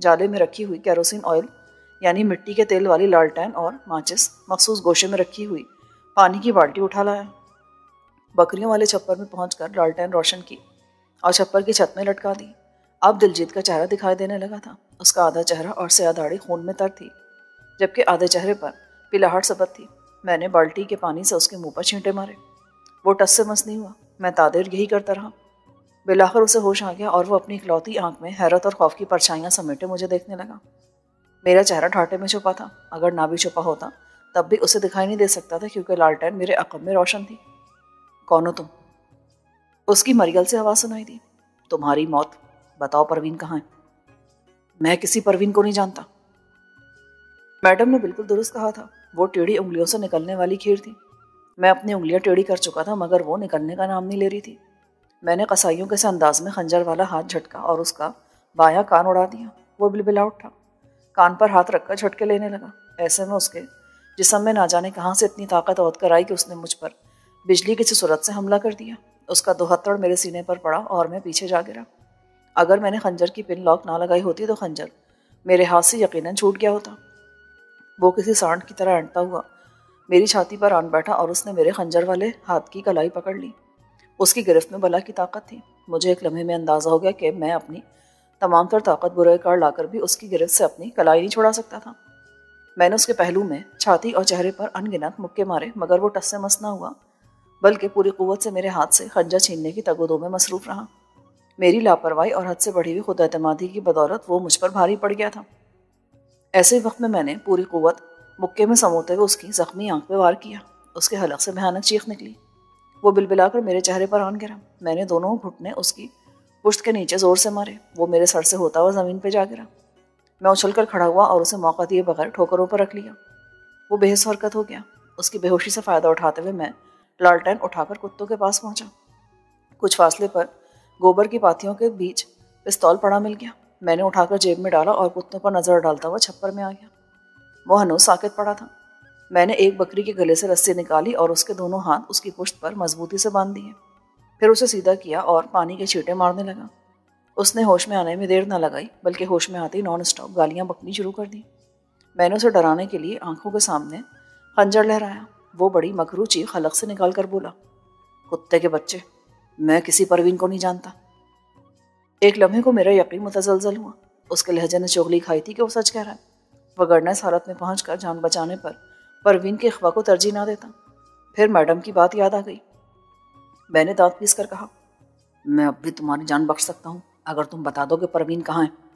جالے میں رکھی ہوئی کیروسین آئل یعنی مٹی کے تیل والی لالٹین اور ماچس مخصوص گوشے میں رکھی ہوئی پانی کی بالٹی اٹھا لایا۔ بکریوں والے چھپر میں پہنچ کر لالٹین روشن کی اور چھپر کی چھت میں لٹکا دی۔ اب دلجیت کا چہرہ دکھائی دینے لگا تھا۔ اس کا آدھا چہرہ اور سیاہ داڑھی خون میں تر تھی، جبکہ آدھے چہرے پر پلاہٹ سبت تھی۔ میں نے بالٹی کے پانی سے اس کے منہ پر چھینٹے مارے۔ وہ ٹس سے مس نہیں ہوا۔ میں تادیر یہی کرتا رہا۔ بالآخر اسے ہوش آ گیا اور وہ اپنی اکلوتی آنکھ میں حیرت اور خوف کی پرچھائیاں سمیٹے مجھے دیکھنے لگا۔ میرا چہرہ ٹھاٹے میں چھپا تھا، اگر نہ بھی چھپا ہوتا تب بھی اسے دکھائی نہیں دے سکتا تھا کیونکہ لالٹین میرے عقب میں روشن تھی۔ کون ہو تم؟ اس کی مریل سے آواز سنائی دی۔ تمہاری موت۔ بتاؤ پروین کہاں ہے؟ میں کسی پروین کو نہیں جانتا۔ میڈم نے بالکل درست کہا تھا، وہ ٹیڑھی انگلیوں سے نکلنے والی کھیر تھی۔ میں اپنی انگلیاں ٹیڑھی کر چکا تھا مگر وہ نکلنے کا نام نہیں لے رہی تھی۔ میں نے قصائیوں کے سے انداز میں خنجر والا ہاتھ جھٹکا اور اس کا بایاں کان اڑا دیا۔ وہ بلبلا اٹھا، کان پر ہاتھ رکھ کر جھٹکے لینے لگا۔ ایسے میں اس کے جسم میں نہ جانے کہاں سے اتنی طاقت عود کر آئی کہ اس نے مجھ پر بجلی کی صورت سے حملہ کر دیا۔ اس کا دوہتڑ میرے سینے پر پڑا اور میں پیچھے جا گرا۔ اگر میں نے خنجر کی پن لاک نہ لگائی ہوتی تو خنجر میرے ہاتھ سے یقیناً چھوٹ گیا ہوتا۔ وہ کسی سانڈ کی طرح انٹتا ہوا میری چھاتی پر آن بیٹھا اور اس نے میرے خنجر والے ہاتھ کی کلائی پکڑ لی۔ اس کی گرفت میں بلا کی طاقت تھی۔ مجھے ایک لمحے میں اندازہ ہو گیا کہ میں اپنی تمام تر طاقت برے کار لا کر بھی اس کی گرفت سے اپنی کلائی نہیں چھڑا سکتا تھا۔ میں نے اس کے پہلو میں، چھاتی اور چہرے پر انگنت مکے مارے مگر وہ ٹس سے مس نہ ہوا، بلکہ پوری قوت سے میرے ہاتھ سے خنجر چھیننے کی تگ و دو میں مصروف رہا۔ میری لاپرواہی اور حد سے بڑھی ہوئی خود اعتمادی کی بدولت وہ مجھ پر بھاری پڑ گیا تھا۔ ایسے وقت میں نے پوری قوت مکے میں سموتے ہوئے اس کی زخمی آنکھ پہ وار کیا۔ اس کے حلق سے بھیانک چیخ نکلی۔ وہ بلبلا کر میرے چہرے پر آن گرا۔ میں نے دونوں گھٹنے اس کی پشت کے نیچے زور سے مارے۔ وہ میرے سر سے ہوتا ہوا زمین پہ جا گرا۔ میں اچھل کر کھڑا ہوا اور اسے موقع دیے بغیر ٹھوکروں پر رکھ لیا۔ وہ بے حس حرکت ہو گیا۔ اس کی بے ہوشی سے فائدہ اٹھاتے ہوئے میں لالٹین اٹھا کر کتوں کے پاس پہنچا۔ کچھ فاصلے پر گوبر کی پاتیوں کے بیچ پستول پڑا مل گیا۔ میں نے اٹھا کر جیب میں ڈالا اور کتوں پر نظر ڈالتا ہوا چھپر میں آ گیا۔ وہ ہنوز ساکت پڑا تھا۔ میں نے ایک بکری کے گلے سے رسی نکالی اور اس کے دونوں ہاتھ اس کی پشت پر مضبوطی سے باندھ دیے۔ پھر اسے سیدھا کیا اور پانی کے چھینٹے مارنے لگا۔ اس نے ہوش میں آنے میں دیر نہ لگائی بلکہ ہوش میں آتے ہی نان اسٹاپ گالیاں بکنی شروع کر دی۔ میں نے اسے ڈرانے کے لیے آنکھوں کے سامنے خنجر لہرایا۔ وہ بڑی مکرو چیخ حلق سے نکال کر بولا، کتے کے بچے، میں کسی پروین کو نہیں جانتا۔ ایک لمحے کو میرا یقین متزلزل ہوا۔ اس کے لہجے نے چغلی کھائی تھی کہ وہ سچ کہہ رہا ہے، وگرنہ اس حالت میں پہنچ کر جان بچانے پر پروین کے اخوا کو ترجیح نہ دیتا۔ پھر میڈم کی بات یاد آ گئی۔ میں نے دانت پیس کر کہا، میں اب بھی تمہاری جان بخش سکتا ہوں اگر تم بتا دو کہ پروین کہاں ہے۔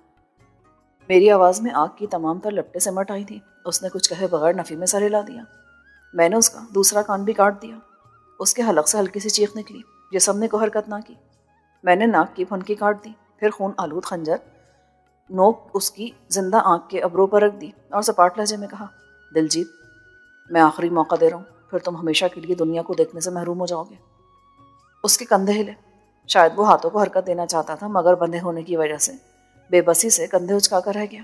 میری آواز میں آگ کی تمام تر لپٹیں سمٹ آئی تھی۔ اس نے کچھ کہے بغیر نفی میں سر ہلا دیا۔ میں نے اس کا دوسرا کان بھی کاٹ دیا۔ اس کے حلق سے ہلکی سی چیخ نکلی۔ جسم نے کوئی حرکت نہ کی۔ میں نے ناک کی پھنکی کاٹ دی۔ پھر خون آلود خنجر نوک اس کی زندہ آنکھ کے ابرو پر رکھ دی اور سپاٹ لہجے میں کہا، دلجیت، میں آخری موقع دے رہا ہوں، پھر تم ہمیشہ کے لیے دنیا کو دیکھنے سے محروم ہو جاؤ گے۔ اس کے کندھے ہلے۔ شاید وہ ہاتھوں کو حرکت دینا چاہتا تھا مگر بندھے ہونے کی وجہ سے بے بسی سے کندھے اچکا کر رہ گیا۔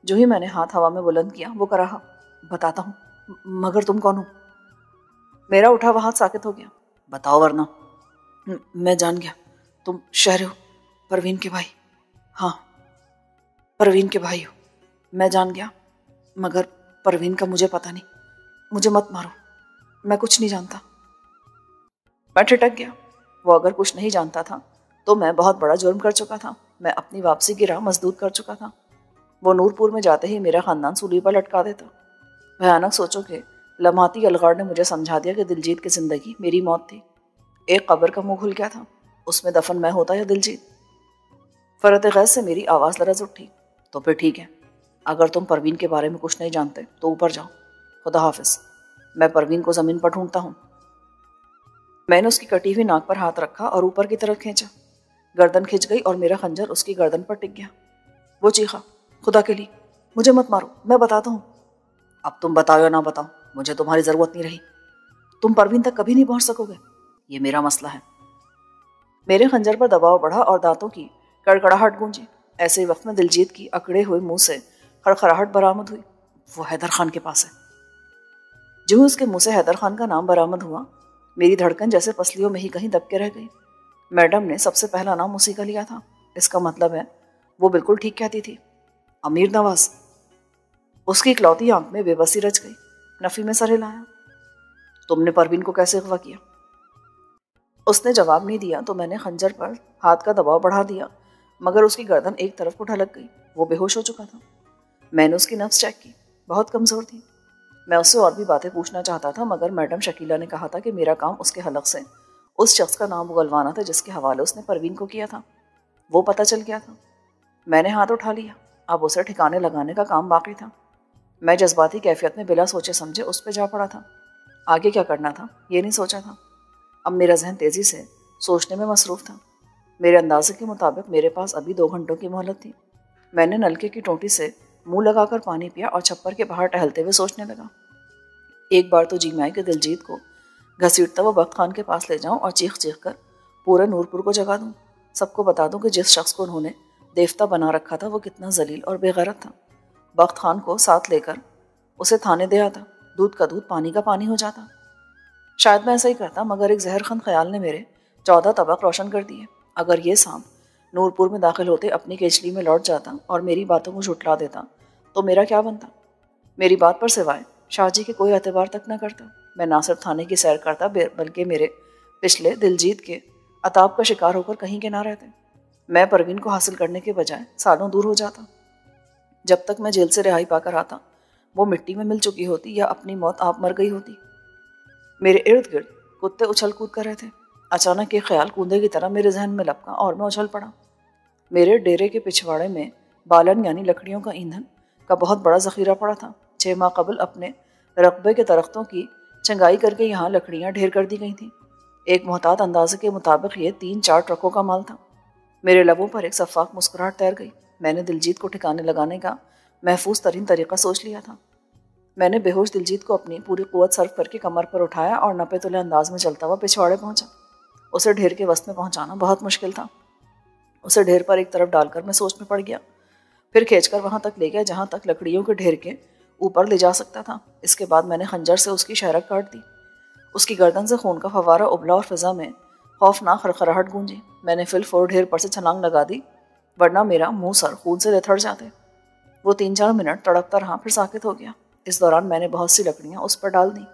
جو ہی میں نے ہاتھ ہوا میں بلند کیا وہ کہا، بتاتا ہوں، مگر تم کون ہو؟ میرا اٹھا ہوا ہاتھ ساکت ہو گیا۔ بتاؤ ورنہ۔ میں جان گیا، تم شہر ہو، پروین کے بھائی۔ ہاں، پروین کے بھائی ہو۔ میں جان گیا، مگر پروین کا مجھے پتہ نہیں۔ مجھے مت مارو، میں کچھ نہیں جانتا۔ میں ٹھٹک گیا۔ وہ اگر کچھ نہیں جانتا تھا تو میں بہت بڑا جرم کر چکا تھا۔ میں اپنی واپسی کی راہ مسدود کر چکا تھا۔ وہ نور پور میں جاتے ہی میرا خاندان سولی پر لٹکا دیتا۔ بھیانک سوچوں کے لمحاتی الغار نے مجھے سمجھا دیا کہ دلجیت کی زندگی میری موت تھی۔ ایک قبر کا منہ کھل گیا تھا، اس میں دفن میں ہوتا یا دلجیت؟ فرط غیظ سے میری آواز لرز اٹھی۔ تو پھر ٹھیک ہے، اگر تم پروین کے بارے میں کچھ نہیں جانتے تو اوپر جاؤ۔ خدا حافظ، میں پروین کو زمین پر ڈھونڈتا ہوں۔ میں نے اس کی کٹی ہوئی ناک پر ہاتھ رکھا اور اوپر کی طرف کھینچا۔ گردن کھنچ گئی اور میرا خنجر اس کی گردن پر ٹک گیا۔ وہ چیخا، خدا کے لیے مجھے مت مارو، میں بتاتا ہوں۔ اب تم بتاؤ یا نہ بتاؤ، مجھے تمہاری ضرورت نہیں رہی۔ تم پروین تک کبھی نہیں پہنچ سکو گے، یہ میرا مسئلہ ہے۔ میرے خنجر پر دباؤ بڑھا اور دانتوں کی کڑکڑاہٹ گونجی۔ ایسے وقت میں دلجیت کی اکڑے ہوئے منہ سے خڑخڑاہٹ برآمد ہوئی، وہ حیدر خان کے پاس ہے۔ جو اس کے منہ سے حیدر خان کا نام برآمد ہوا، میری دھڑکن جیسے پسلیوں میں ہی کہیں دب کے رہ گئی۔ میڈم نے سب سے پہلا نام اسی کا لیا تھا۔ اس کا مطلب ہے وہ بالکل ٹھیک کہتی تھی۔ امیر نواز؟ اس کی اکلوتی آنکھ میں بے بسی رچ گئی۔ نفی میں سر ہلایا۔ تم نے پروین کو کیسے اغوا کیا؟ اس نے جواب نہیں دیا تو میں نے خنجر پر ہاتھ کا دباؤ بڑھا دیا، مگر اس کی گردن ایک طرف کو ڈھلک گئی۔ وہ بے ہوش ہو چکا تھا۔ میں نے اس کی نبض چیک کی، بہت کمزور تھی۔ میں اس سے اور بھی باتیں پوچھنا چاہتا تھا، مگر میڈم شکیلہ نے کہا تھا کہ میرا کام اس کے حلق سے اس شخص کا نام اگلوانا تھا جس کے حوالے اس نے پروین کو کیا تھا۔ وہ پتہ چل گیا تھا۔ میں نے ہاتھ اٹھا لیا۔ اب اسے ٹھکانے لگانے کا کام باقی تھا۔ میں جذباتی کیفیت میں بلا سوچے سمجھے اس پہ جا پڑا تھا۔ آگے کیا کرنا تھا یہ نہیں سوچا تھا۔ اب میرا ذہن تیزی سے سوچنے میں مصروف تھا۔ میرے اندازے کے مطابق میرے پاس ابھی 2 گھنٹوں کی مہلت تھی۔ میں نے نلکے کی ٹوٹی سے منہ لگا کر پانی پیا اور چھپر کے باہر ٹہلتے ہوئے سوچنے لگا۔ ایک بار تو جی میں آئی کہ دلجیت کو گھسیٹتا وہ بخت خان کے پاس لے جاؤں اور چیخ چیخ کر پورے نورپور کو جگا دوں، سب کو بتا دوں کہ جس شخص کو انہوں نے دیوتا بنا رکھا تھا وہ کتنا ذلیل اور بے غیرت تھا۔ بخت خان کو ساتھ لے کر اسے تھانے دے آتا، دودھ کا دودھ پانی کا پانی ہو جاتا۔ شاید میں ایسا ہی کرتا، مگر ایک زہر خند خیال نے میرے 14 طبق روشن کر دیے۔ اگر یہ سانپ نورپور میں داخل ہوتے اپنی کیچلی میں لوٹ جاتا اور میری باتوں کو جھٹلا دیتا تو میرا کیا بنتا؟ میری بات پر سوائے شاہ جی کے کوئی اعتبار تک نہ کرتا۔ میں نہ صرف تھانے کی سیر کرتا بلکہ میرے پچھلے دلجیت کے عتاب کا شکار ہو کر کہیں کے نہ رہتے۔ میں پروین کو حاصل کرنے کے بجائے سالوں دور ہو جاتا۔ جب تک میں جیل سے رہائی پا کر آتا وہ مٹی میں مل چکی ہوتی یا اپنی موت آپ مر گئی ہوتی۔ میرے ارد گرد کتے اچھل کود کر رہے تھے۔ اچانک ایک خیال کوندے کی طرح میرے ذہن میں لپکا اور میں اچھل پڑا۔ میرے ڈیرے کے پچھواڑے میں بالن یعنی لکڑیوں کا ایندھن کا بہت بڑا ذخیرہ پڑا تھا۔ 6 ماہ قبل اپنے رقبے کے درختوں کی چنگائی کر کے یہاں لکڑیاں ڈھیر کر دی گئی تھیں۔ ایک محتاط اندازے کے مطابق یہ 3-4 ٹرکوں کا مال تھا۔ میرے لبوں پر ایک شفاف مسکراہٹ تیر گئی۔ میں نے دلجیت کو ٹھکانے لگانے کا محفوظ ترین طریقہ سوچ لیا تھا۔ میں نے بے ہوش دلجیت کو اپنی پوری قوت صرف کر کے کمر پر اٹھایا اور نپے تلے انداز میں چلتا ہوا پچھواڑے پہنچا۔ اسے ڈھیر کے وسط میں پہنچانا بہت مشکل تھا۔ اسے ڈھیر پر ایک طرف ڈال کر میں سوچ میں پڑ گیا، پھر کھینچ کر وہاں تک لے گیا جہاں تک لکڑیوں کے ڈھیر کے اوپر لے جا سکتا تھا۔ اس کے بعد میں نے خنجر سے اس کی شہرک کاٹ دی۔ اس کی گردن سے خون کا فوارہ ابلا اور فضا میں خوفناک خرخراہٹ گونجی۔ میں نے فل فور ڈھیر پر سے چھلانگ لگا دی، ورنہ میرا منہ سر خون سے لتھڑ جاتے۔ وہ 3-4 منٹ تڑپتا رہا، پھر ساکت ہو گیا۔ اس دوران میں نے بہت سی لکڑیاں اس پر ڈال دیں۔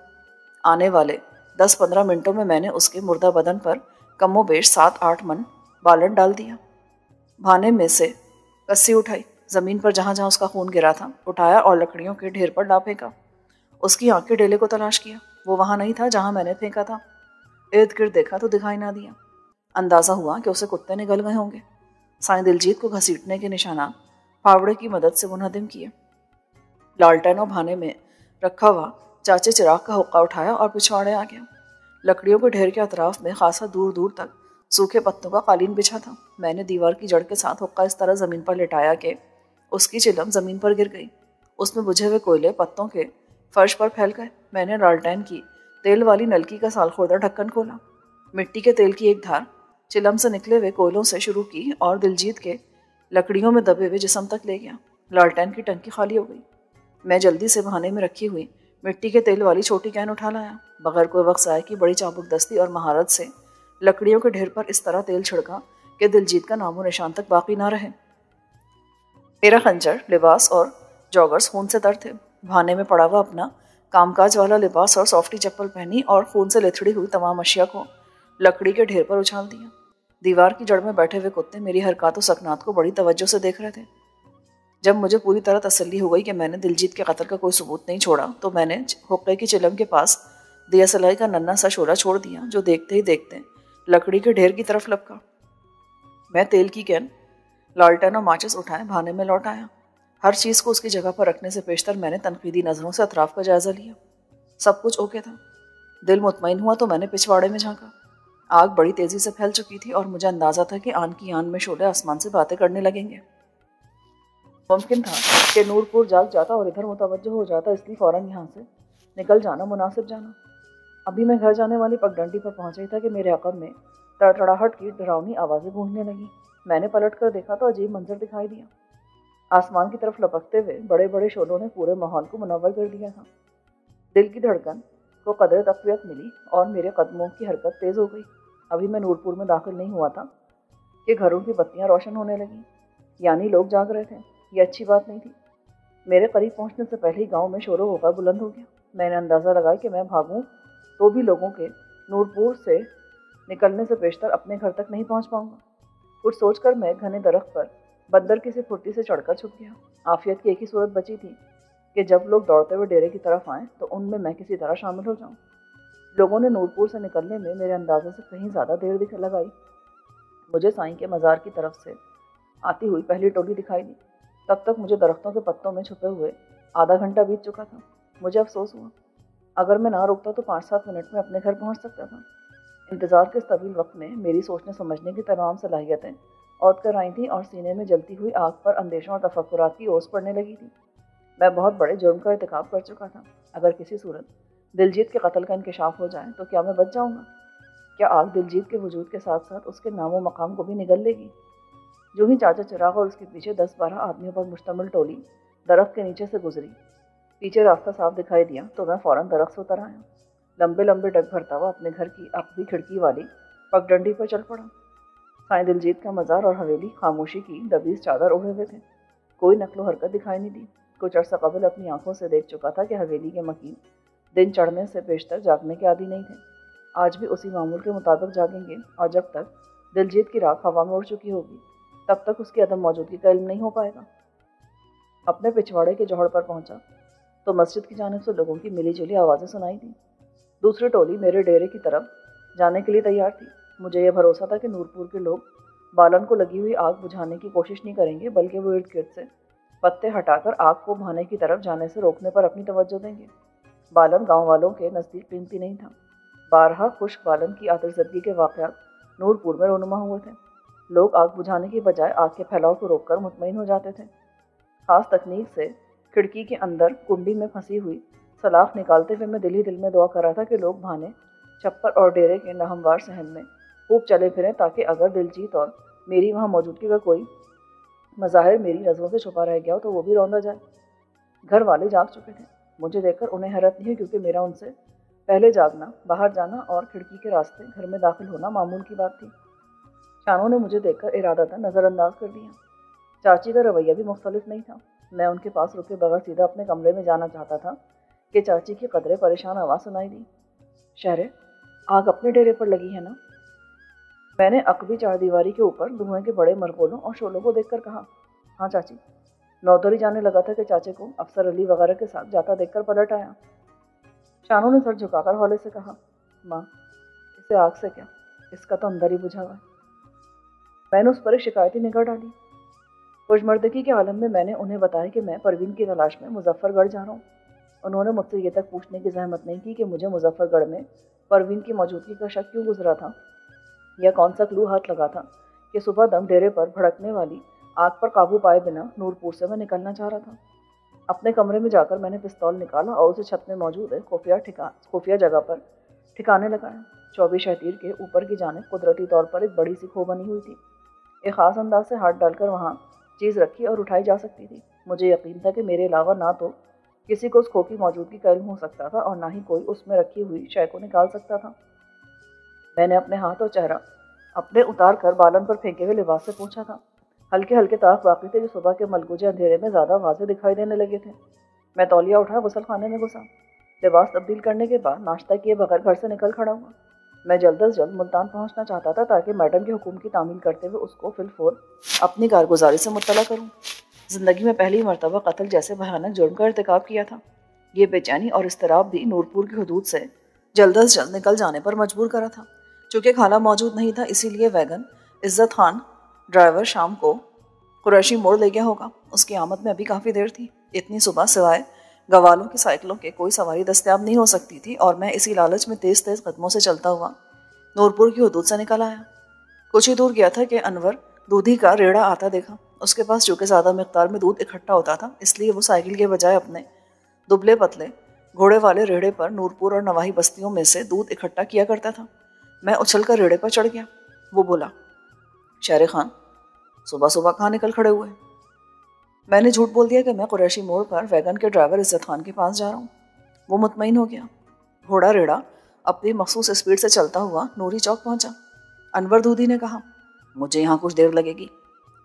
آنے والے 10-15 منٹوں میں نے اس کے مردہ بدن پر کم و بیش 7-8 من بالن ڈال دیا۔ بھانے میں سے کسی اٹھائی، زمین پر جہاں جہاں اس کا خون گرا تھا اٹھایا اور لکڑیوں کے ڈھیر پر ڈال پھینکا۔ اس کی آنکھ کے ڈیلے کو تلاش کیا، وہ وہاں نہیں تھا جہاں میں نے پھینکا تھا۔ ارد گرد دیکھا تو دکھائی نہ دیا۔ اندازہ ہوا کہ اسے کتے نگل گئے ہوں گے۔ سائیں دلجیت کو گھسیٹنے کے نشانات پھاوڑے کی مدد سے منہدم کیے۔ لالٹین اور بھانے میں رکھا ہوا چاچے چراغ کا حقہ اٹھایا اور پچھواڑے آ گیا۔ لکڑیوں کے ڈھیر کے اطراف میں خاصا دور دور تک سوکھے پتوں کا قالین بچھا تھا۔ میں نے دیوار کی جڑ کے ساتھ حقہ اس طرح زمین پر لٹایا کہ اس کی چلم زمین پر گر گئی۔ اس میں بجھے ہوئے کوئلے پتوں کے فرش پر پھیل گئے۔ میں نے لالٹین کی تیل والی نلکی کا سال خوردہ ڈھکن کھولا۔ مٹی کے تیل کی ایک دھار چلم سے نکلے ہوئے کوئلوں سے شروع کی اور دلجیت کے لکڑیوں میں دبے ہوئے جسم تک لے گیا۔ لالٹین کی ٹنکی خالی ہو گئی۔ میں جلدی سے بہانے میں رکھی ہوئی مٹی کے تیل والی چھوٹی کین اٹھا لایا۔ بغیر کوئی وقت ضائع کی بڑی چابک دستی اور مہارت سے لکڑیوں کے ڈھیر پر اس طرح تیل چھڑکا کہ دلجیت کا نام و نشان تک باقی نہ رہے۔ میرا خنجر، لباس اور جوگرز خون سے تر تھے۔ بھانے میں پڑا ہوا اپنا کام کاج والا لباس اور سافٹی چپل پہنی اور خون سے لتھڑی ہوئی تمام اشیاء کو لکڑی کے ڈھیر پر اچھال دیا۔ دیوار کی جڑ میں بیٹھے ہوئے کتے میری حرکات و سکنات کو بڑی توجہ سے دیکھ رہے تھے۔ جب مجھے پوری طرح تسلی ہو گئی کہ میں نے دلجیت کے قتل کا کوئی ثبوت نہیں چھوڑا تو میں نے حقے کی چلم کے پاس دیا سلائی کا ننھا سا شعلہ چھوڑ دیا جو دیکھتے ہی دیکھتے لکڑی کے ڈھیر کی طرف لپکا۔ میں تیل کی کین، لالٹین اور ماچس اٹھائے بھانے میں لوٹ آیا۔ ہر چیز کو اس کی جگہ پر رکھنے سے پیشتر میں نے تنقیدی نظروں سے اطراف کا جائزہ لیا۔ سب کچھ اوکے تھا۔ دل مطمئن ہوا تو میں نے پچھواڑے میں جھانکا۔ آگ بڑی تیزی سے پھیل چکی تھی اور مجھے اندازہ تھا کہ آن کی آن میں شعلے آسمان سے باتیں کرنے لگیں گے۔ ممکن تھا کہ نورپور جاگ جاتا اور ادھر متوجہ ہو جاتا، اس لیے فوراً یہاں سے نکل جانا مناسب جانا۔ ابھی میں گھر جانے والی پگڈنڈی پر پہنچ ہی تھا کہ میرے عقب میں تڑتڑاہٹ کی ڈراؤنی آوازیں گونجنے لگیں۔ میں نے پلٹ کر دیکھا تو عجیب منظر دکھائی دیا۔ آسمان کی طرف لپکتے ہوئے بڑے بڑے شعلوں نے پورے ماحول کو منور کر دیا تھا۔ دل کی دھڑکن کو قدرے تقویت ملی اور میرے قدموں کی حرکت تیز ہو گئی۔ ابھی میں نورپور میں داخل نہیں ہوا تھا کہ گھروں کی بتیاں روشن ہونے لگیں، یعنی لوگ جاگ رہے تھے۔ یہ اچھی بات نہیں تھی۔ میرے قریب پہنچنے سے پہلے ہی گاؤں میں شور و غبار بلند ہو گیا۔ میں نے اندازہ لگایا کہ میں بھاگوں تو بھی لوگوں کے نورپور سے نکلنے سے پیشتر اپنے گھر تک نہیں پہنچ پاؤں گا۔ کچھ سوچ کر میں گھنے درخت پر بندر کی سی پھرتی سے چڑھ کر چھپ گیا۔ عافیت کی ایک ہی صورت بچی تھی کہ جب لوگ دوڑتے ہوئے ڈیرے کی طرف آئیں تو ان میں کسی طرح شامل ہو جاؤں۔ لوگوں نے نورپور سے نکلنے میں میرے اندازے سے کہیں زیادہ دیر لگائی۔ مجھے سائیں کے مزار کی طرف سے آتی ہوئی پہلی ٹولی دکھائی دی۔ تب تک مجھے درختوں کے پتوں میں چھپے ہوئے آدھا گھنٹہ بیت چکا تھا۔ مجھے افسوس ہوا، اگر میں نہ روکتا تو 5-7 منٹ میں اپنے گھر پہنچ سکتا تھا۔ انتظار کے اس طویل وقت میں میری سوچنے سمجھنے کی تمام صلاحیتیں عود کر آئی تھیں اور سینے میں جلتی ہوئی آگ پر اندیشوں اور تفکرات کی اوس پڑنے لگی تھی۔ میں بہت بڑے جرم کا ارتکاب کر چکا تھا۔ اگر کسی صورت دلجیت کے قتل کا انکشاف ہو جائے تو کیا میں بچ جاؤں گا؟ کیا آگ دلجیت کے وجود کے ساتھ ساتھ اس کے نام و مقام کو بھی نگل لے گی؟ جو ہی چاچا چراغ اور اس کے پیچھے 10-12 آدمیوں پر مشتمل ٹولی درخت کے نیچے سے گزری، پیچھے راستہ صاف دکھائی دیا تو میں فوراً درخت سے اتر آیا۔ لمبے لمبے ڈگ بھرتا ہوا اپنے گھر کی آخری کھڑکی والی پگڈنڈی پر چل پڑا۔ سائیں دلجیت کا مزار اور حویلی خاموشی کی دبیز چادر اوڑھے ہوئے تھے۔ کوئی نقل و حرکت دکھائی نہیں دی۔ کچھ عرصہ قبل اپنی آنکھوں سے دیکھ چکا تھا کہ حویلی کے مکین دن چڑھنے سے پیشتر جاگنے کے عادی نہیں تھے۔ آج بھی اسی معمول کے مطابق جاگیں گے اور جب تک دلجیت کی راکھ ہوا میں اڑ چکی ہوگی تب تک اس کی عدم موجودگی کا علم نہیں ہو پائے گا۔ اپنے پچھواڑے کے جوہڑ پر پہنچا تو مسجد کی جانب سے لوگوں کی ملی جلی آوازیں سنائی دیں۔ دوسری ٹولی میرے ڈیرے کی طرف جانے کے لیے تیار تھی۔ مجھے یہ بھروسہ تھا کہ نورپور کے لوگ بالن کو لگی ہوئی آگ بجھانے کی کوشش نہیں کریں گے، بلکہ وہ ارد گرد سے پتے ہٹا کر آگ کو بھانے کی طرف جانے سے روکنے پر اپنی توجہ دیں گے۔ بالن گاؤں والوں کے نزدیک قیمتی نہیں تھا۔ بارہا خشک بالن کی آتشزدگی کے واقعات نورپور میں رونما ہوئے تھے۔ لوگ آگ بجھانے کی بجائے آگ کے پھیلاؤ کو روک کر مطمئن ہو جاتے تھے۔ خاص تکنیک سے کھڑکی کے اندر کنڈی میں پھنسی ہوئی سلاخ نکالتے ہوئے میں دل ہی دل میں دعا کر رہا تھا کہ لوگ بھانے، چھپر اور ڈیرے کے ناہموار صحن میں خوب چلے پھریں تاکہ اگر دلجیت اور میری وہاں موجودگی کا کوئی مظاہر میری نظروں سے چھپا رہ گیا ہو تو وہ بھی روندا جائے۔ گھر والے جاگ چکے تھے۔ مجھے دیکھ کر انہیں حیرت نہیں کیونکہ میرا ان سے پہلے جاگنا، باہر جانا اور کھڑکی کے راستے گھر میں داخل ہونا معمول کی بات تھی۔ شانوں نے مجھے دیکھ کر ارادتاً نظر انداز کر دیا۔ چاچی کا رویہ بھی مختلف نہیں تھا۔ میں ان کے پاس رکے بغیر سیدھا اپنے کمرے میں جانا چاہتا تھا کہ چاچی کی قدرے پریشان آواز سنائی دی۔ شہرے، آگ اپنے ڈیرے پر لگی ہے نا؟ میں نے عقبی چار دیواری کے اوپر دھوئیں کے بڑے مرغولوں اور شعلوں کو دیکھ کر کہا۔ ہاں چاچی۔ نودری جانے لگا تھا کہ چاچے کو افسر علی وغیرہ کے ساتھ جاتا دیکھ کر پلٹ آیا۔ شانوں نے سر جھکا کر ہولے سے کہا، ماں، اسے آگ سے کیا، اس کا تو اندر ہی بجھا ہوا ہے۔ میں نے اس پر ایک شکایتی نگاہ ڈالی۔ خوشمردگی کے عالم میں نے انہیں بتایا کہ میں پروین کی تلاش میں مظفر گڑھ جا رہا ہوں۔ انہوں نے مجھ سے یہ تک پوچھنے کی زحمت نہیں کی کہ مجھے مظفر گڑھ میں پروین کی موجودگی کا شک کیوں گزرا تھا، یا کون سا کلو ہاتھ لگا تھا کہ صبح دم ڈیرے پر بھڑکنے والی آگ پر قابو پائے بنا نورپور سے میں نکلنا چاہ رہا تھا۔ اپنے کمرے میں جا کر میں نے پستول نکالا اور اسے چھت میں موجود ہے خفیہ جگہ پر ٹھکانے لگایا۔ 24 شہتیر کے اوپر کی جانب قدرتی طور پر ایک بڑی سی کھو بنی ہوئی تھی۔ ایک خاص انداز سے ہاتھ ڈال کر وہاں چیز رکھی اور اٹھائی جا سکتی تھی۔ مجھے یقین تھا کہ میرے علاوہ نہ تو کسی کو اس کھو کی موجودگی کا علم ہو سکتا تھا اور نہ ہی کوئی اس میں رکھی ہوئی شے کو نکال سکتا تھا۔ میں نے اپنے ہاتھ اور چہرہ اپنے اتار کر بالن پر پھینکے ہوئے لباس سے پوچھا تھا۔ ہلکے ہلکے طاق باقی تھے جو صبح کے ملگوجے اندھیرے میں زیادہ واضح دکھائی دینے لگے تھے۔ میں تولیہ اٹھا غسل خانے میں گھسا۔ لباس تبدیل کرنے کے بعد ناشتہ کیے بغیر گھر سے نکل کھڑا ہوا۔ میں جلد از جلد ملتان پہنچنا چاہتا تھا تاکہ میڈم کے حکم کی تعمیل کرتے ہوئے اس کو فی الفور اپنی کارگزاری سے مطلع کروں۔ زندگی میں پہلی مرتبہ قتل جیسے بھیانک جرم کا ارتکاب کیا تھا۔ یہ بے چینی اور اضطراب بھی نورپور کی حدود سے جلد از جلد نکل جانے پر مجبور کرا تھا۔ چونکہ کھانا موجود نہیں تھا اسی لیے ویگن عزت خان ڈرائیور شام کو قریشی موڑ لے گیا ہوگا۔ اس کی آمد میں ابھی کافی دیر تھی۔ اتنی صبح سوائے گوالوں کی سائیکلوں کے کوئی سواری دستیاب نہیں ہو سکتی تھی اور میں اسی لالچ میں تیز تیز قدموں سے چلتا ہوا نورپور کی حدود سے نکل آیا۔ کچھ ہی دور گیا تھا کہ انور دودھی کا ریڑا آتا دیکھا۔ اس کے پاس چونکہ زیادہ مقدار میں دودھ اکٹھا ہوتا تھا اس لیے وہ سائیکل کے بجائے اپنے دبلے پتلے گھوڑے والے ریڑے پر نورپور اور نواحی بستیوں میں سے دودھ اکٹھا کیا کرتا تھا۔ میں اچھل کر ریڑے پر چڑھ گیا۔ وہ بولا، شہر خان، صبح صبح کہاں نکل کھڑے ہوئے؟ میں نے جھوٹ بول دیا کہ میں قریشی موڑ پر ویگن کے ڈرائیور عزت خان کے پاس جا رہا ہوں۔ وہ مطمئن ہو گیا۔ گھوڑا ریڑا اپنی مخصوص اسپیڈ سے چلتا ہوا نوری چوک پہنچا۔ انور دودھی نے کہا، مجھے یہاں کچھ دیر لگے گی،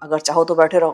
اگر چاہو تو بیٹھے رہو،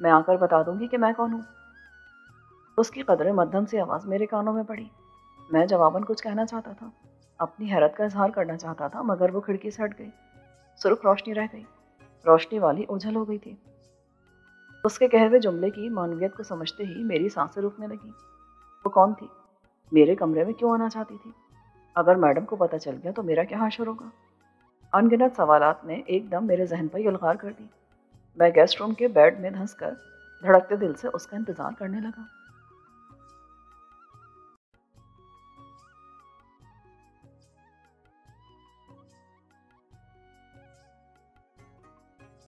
میں آ کر بتا دوں گی کہ میں کون ہوں۔ اس کی قدرے مدھم سی آواز میرے کانوں میں پڑی۔ میں جواباً کچھ کہنا چاہتا تھا، اپنی حیرت کا اظہار کرنا چاہتا تھا، مگر وہ کھڑکی سے ہٹ گئی۔ سرخ روشنی رہ گئی، روشنی والی اوجھل ہو گئی تھی۔ اس کے کہے ہوئے جملے کی معنویت کو سمجھتے ہی میری سانسیں رکنے لگیں۔ وہ کون تھی؟ میرے کمرے میں کیوں آنا چاہتی تھی؟ اگر میڈم کو پتہ چل گیا تو میرا کیا حشر ہوگا؟ ان گنت سوالات نے ایک دم میرے ذہن پر یلغار کر دی۔ میں گیسٹ روم کے بیڈ میں دھنس کر دھڑکتے دل سے اس کا انتظار کرنے لگا۔